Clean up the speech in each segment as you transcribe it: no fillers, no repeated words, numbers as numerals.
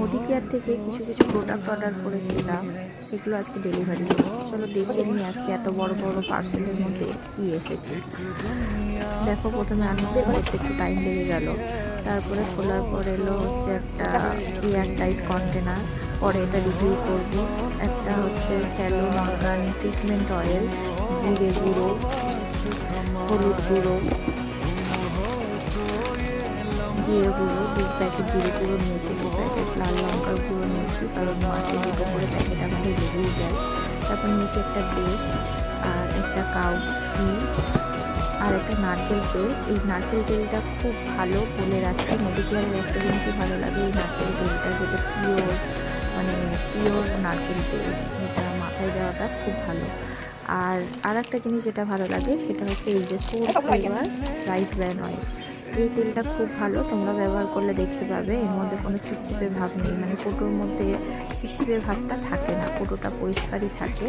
Modi care থেকে কিছু কিছু প্রোডাক্ট অর্ডার করেছিলাম, সেগুলো আজকে ডেলিভারি হলো। চলো দেখে নিই আজকে এত বড় বড় পার্সেলের মধ্যে কি এসেছে। দেখো প্রথমে আনবক্সিং করতে একটু টাইম লেগে গেল, তারপরে খোলার পর এলো হচ্ছে একটা এয়ার টাইট কন্টেনার। পরে এটা রিভিউ করব। একটা হচ্ছে স্যালোন অর্গান ট্রিটমেন্ট অয়েল, জিরে গুঁড়ো, হলুদ গুঁড়ো, জিরে গুঁড়ো 2 প্যাকেট জিরে গুঁড়ো নিয়েছি, 2 প্যাকেট লাল লঙ্কার গুঁড়ো নিয়েছি, কারণ মাসে 2টো করে প্যাকেট আমাদের লেগেই যায়। তারপর নিয়েছি একটা পেস্ট আর একটা কাউ ঘি আর একটা নারকেল তেল। এই নারকেল তেলটা খুব ভালো, বলে রাখি মোদি কেয়ারের একটা জিনিসই ভালো লাগে, এই নারকেল তেলটা যেটা পিওর, মানে পিওর নারকেল তেল, এটা মাথায় দেওয়াটা খুব ভালো। আর একটা জিনিস যেটা ভালো লাগে সেটা হচ্ছে এই যে soul flavour right brand oil. এই তেলটা খুব ভালো, তোমরা ব্যবহার করলে দেখতে পাবে এর মধ্যে কোনো চিপচিপে ভাব নেই, মানে কোটোর মধ্যে চিপচিপে ভাবটা থাকে না, কোটোটা পরিষ্কারই থাকে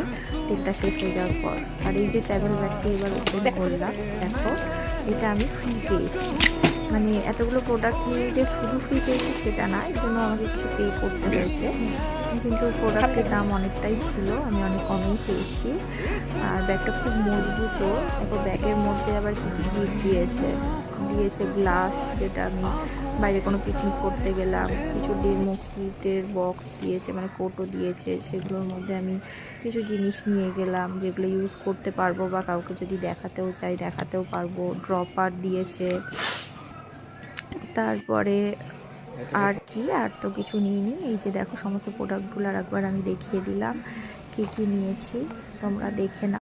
তেলটা শেষ হয়ে যাওয়ার পর। আর এই যে ট্রাভেল ব্যাগটি এবার ওপেন করলাম, দেখো এটা আমি ফ্রি পেয়েছি। মানে এতগুলো প্রোডাক্ট নিয়ে যে শুধু ফ্রি পেয়েছি সেটা না, এর জন্য আমাকে কিছু পে করতে হয়েছে, কিন্তু প্রোডাক্টের দাম অনেকটাই ছিল, আমি অনেক কমেই পেয়েছি। আর ব্যাগটা খুব মজবুতও। দেখো ব্যাগের মধ্যে আবার কিছু গিফট দিয়েছে গ্লাস, যেটা আমি বাইরে কোনো পিকনিক করতে গেলাম, কিছু ডেমো কিটের বক্স দিয়েছে, মানে কোটও দিয়েছে, সেগুলোর মধ্যে আমি কিছু জিনিস নিয়ে গেলাম যেগুলো ইউজ করতে পারবো বা কাউকে যদি দেখাতেও চাই দেখাতেও পারবো। ড্রপার দিয়েছে। তারপরে আর কি, আর তো কিছু নিইনি। এই যে দেখো সমস্ত প্রোডাক্টগুলো আর একবার আমি দেখিয়ে দিলাম কি কি নিয়েছি, তোমরা দেখে নাও।